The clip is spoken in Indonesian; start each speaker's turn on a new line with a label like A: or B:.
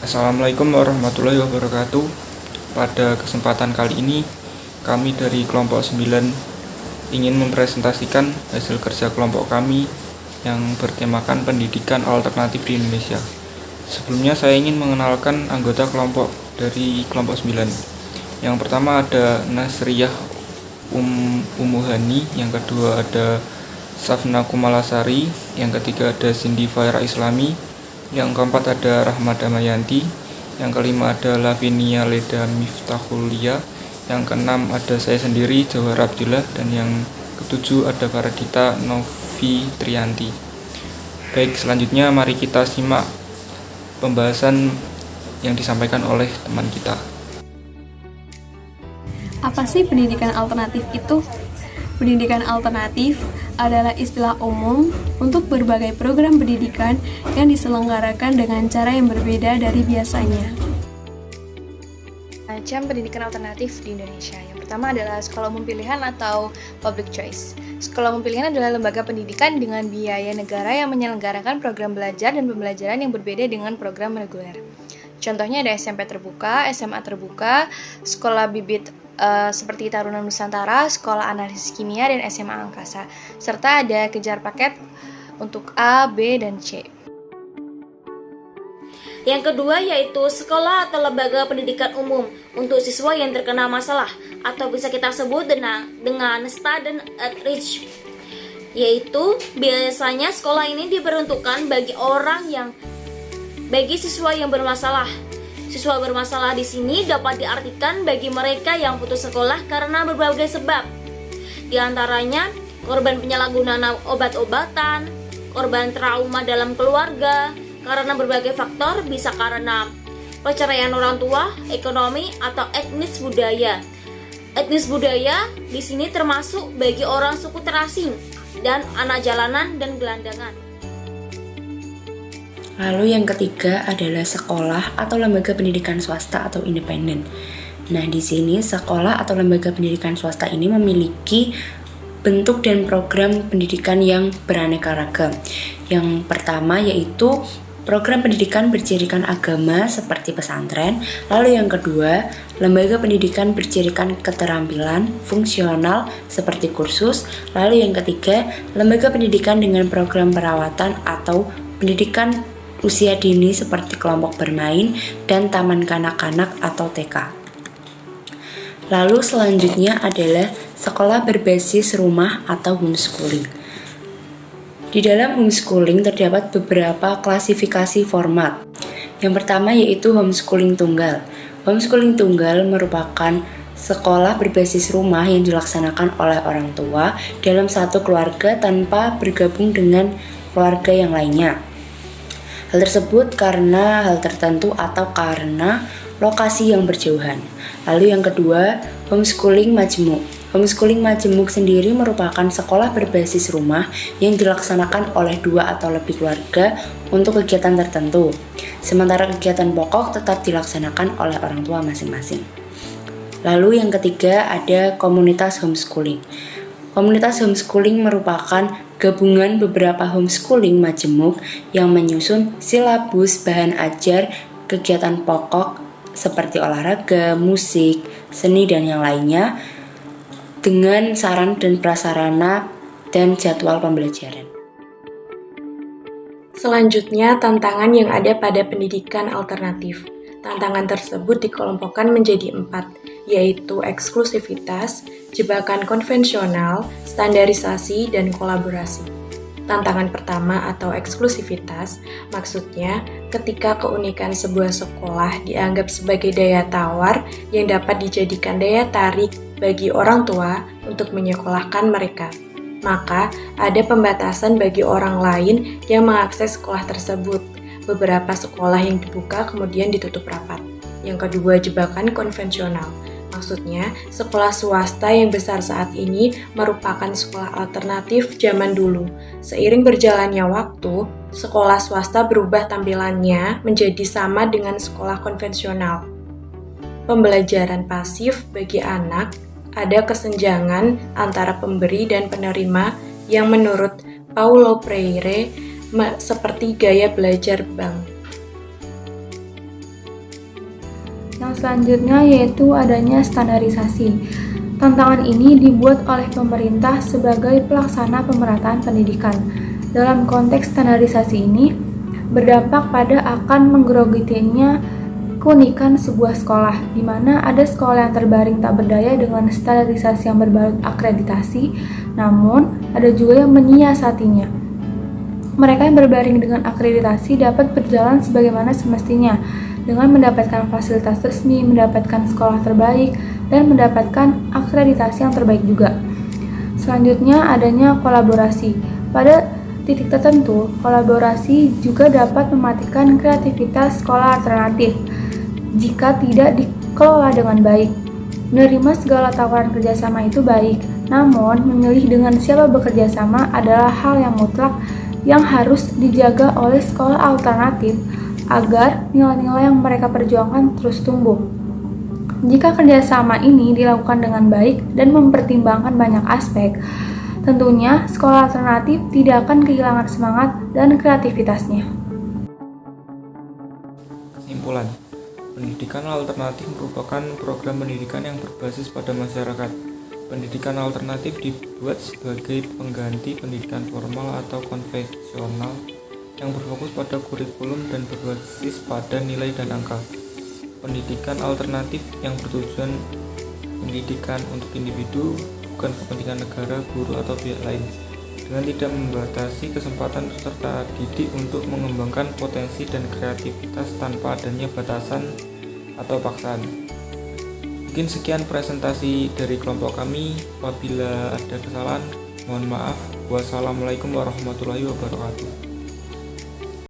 A: Assalamualaikum warahmatullahi wabarakatuh. Pada kesempatan kali ini, kami dari kelompok 9 ingin mempresentasikan hasil kerja kelompok kami yang bertemakan pendidikan alternatif di Indonesia. Sebelumnya saya ingin mengenalkan anggota kelompok dari kelompok 9. Yang pertama ada Nasriyah Umuhani, yang kedua ada Safna Kumalasari, yang ketiga ada Cindy Faira Islami, yang keempat ada Rahmada Mayanti, yang kelima ada Lavinia Leda Miftahulia, yang keenam ada saya sendiri Jawahar Abdillah, dan yang ketujuh ada Faradita Novi Trianti. Baik, selanjutnya mari kita simak pembahasan yang disampaikan oleh teman kita.
B: Apa sih pendidikan alternatif itu? Pendidikan alternatif adalah istilah umum untuk berbagai program pendidikan yang diselenggarakan dengan cara yang berbeda dari biasanya.
C: Macam pendidikan alternatif di Indonesia. Yang pertama adalah sekolah umum pilihan atau public choice. Sekolah umum pilihan adalah lembaga pendidikan dengan biaya negara yang menyelenggarakan program belajar dan pembelajaran yang berbeda dengan program reguler. Contohnya ada SMP terbuka, SMA terbuka, sekolah bibit seperti Taruna Nusantara, Sekolah Analisis Kimia, dan SMA Angkasa, serta ada kejar paket untuk A, B, dan C.
D: Yang kedua yaitu sekolah atau lembaga pendidikan umum untuk siswa yang terkena masalah atau bisa kita sebut dengan student at risk. Yaitu biasanya sekolah ini diperuntukkan bagi siswa yang bermasalah. Siswa bermasalah di sini dapat diartikan bagi mereka yang putus sekolah karena berbagai sebab. Di antaranya korban penyalahgunaan obat-obatan, korban trauma dalam keluarga, karena berbagai faktor, bisa karena perceraian orang tua, ekonomi, atau etnis budaya. Etnis budaya di sini termasuk bagi orang suku terasing dan anak jalanan dan gelandangan.
E: Lalu yang ketiga adalah sekolah atau lembaga pendidikan swasta atau independen. Nah, di sini sekolah atau lembaga pendidikan swasta ini memiliki bentuk dan program pendidikan yang beraneka ragam. Yang pertama yaitu program pendidikan bercirikan agama seperti pesantren. Lalu yang kedua, lembaga pendidikan bercirikan keterampilan fungsional seperti kursus. Lalu yang ketiga, lembaga pendidikan dengan program perawatan atau pendidikan usia dini seperti kelompok bermain dan taman kanak-kanak atau TK. Lalu selanjutnya adalah sekolah berbasis rumah atau homeschooling. Di dalam homeschooling terdapat beberapa klasifikasi format. Yang pertama yaitu homeschooling tunggal. Homeschooling tunggal merupakan sekolah berbasis rumah yang dilaksanakan oleh orang tua dalam satu keluarga tanpa bergabung dengan keluarga yang lainnya. Hal tersebut karena hal tertentu atau karena lokasi yang berjauhan. Lalu yang kedua, homeschooling majemuk. Homeschooling majemuk sendiri merupakan sekolah berbasis rumah yang dilaksanakan oleh 2 atau lebih keluarga untuk kegiatan tertentu. Sementara kegiatan pokok tetap dilaksanakan oleh orang tua masing-masing. Lalu yang ketiga ada komunitas homeschooling. Komunitas homeschooling merupakan gabungan beberapa homeschooling majemuk yang menyusun silabus bahan ajar kegiatan pokok seperti olahraga, musik, seni, dan yang lainnya dengan saran dan prasarana dan jadwal pembelajaran.
F: Selanjutnya, tantangan yang ada pada pendidikan alternatif. Tantangan tersebut dikelompokkan menjadi 4, yaitu eksklusivitas, jebakan konvensional, standarisasi, dan kolaborasi. Tantangan pertama atau eksklusivitas, maksudnya ketika keunikan sebuah sekolah dianggap sebagai daya tawar yang dapat dijadikan daya tarik bagi orang tua untuk menyekolahkan mereka. Maka ada pembatasan bagi orang lain yang mengakses sekolah tersebut. Beberapa sekolah yang dibuka kemudian ditutup rapat. Yang kedua, jebakan konvensional. Maksudnya, sekolah swasta yang besar saat ini merupakan sekolah alternatif zaman dulu. Seiring berjalannya waktu, sekolah swasta berubah tampilannya menjadi sama dengan sekolah konvensional. Pembelajaran pasif bagi anak, ada kesenjangan antara pemberi dan penerima yang menurut Paulo Freire seperti gaya belajar bank.
G: Tantangan selanjutnya yaitu adanya standarisasi. Tantangan ini dibuat oleh pemerintah sebagai pelaksana pemerataan pendidikan. Dalam konteks standarisasi ini, berdampak pada akan menggerogitinya keunikan sebuah sekolah, di mana ada sekolah yang terbaring tak berdaya dengan standarisasi yang berbalut akreditasi, namun ada juga yang menyiasatinya. Mereka yang berbaring dengan akreditasi dapat berjalan sebagaimana semestinya, dengan mendapatkan fasilitas resmi, mendapatkan sekolah terbaik, dan mendapatkan akreditasi yang terbaik juga. Selanjutnya adanya kolaborasi. Pada titik tertentu, kolaborasi juga dapat mematikan kreativitas sekolah alternatif jika tidak dikelola dengan baik. Menerima segala tawaran kerjasama itu baik, namun memilih dengan siapa bekerja sama adalah hal yang mutlak yang harus dijaga oleh sekolah alternatif agar nilai-nilai yang mereka perjuangkan terus tumbuh. Jika kerjasama ini dilakukan dengan baik dan mempertimbangkan banyak aspek, tentunya sekolah alternatif tidak akan kehilangan semangat dan kreativitasnya.
A: Kesimpulan, pendidikan alternatif merupakan program pendidikan yang berbasis pada masyarakat. Pendidikan alternatif dibuat sebagai pengganti pendidikan formal atau konvensional yang berfokus pada kurikulum dan berbasis pada nilai dan angka. Pendidikan alternatif yang bertujuan pendidikan untuk individu, bukan kepentingan negara, guru, atau pihak lain, dengan tidak membatasi kesempatan peserta didik untuk mengembangkan potensi dan kreativitas tanpa adanya batasan atau paksaan. Mungkin sekian presentasi dari kelompok kami. Apabila ada kesalahan, mohon maaf. Wassalamualaikum warahmatullahi wabarakatuh.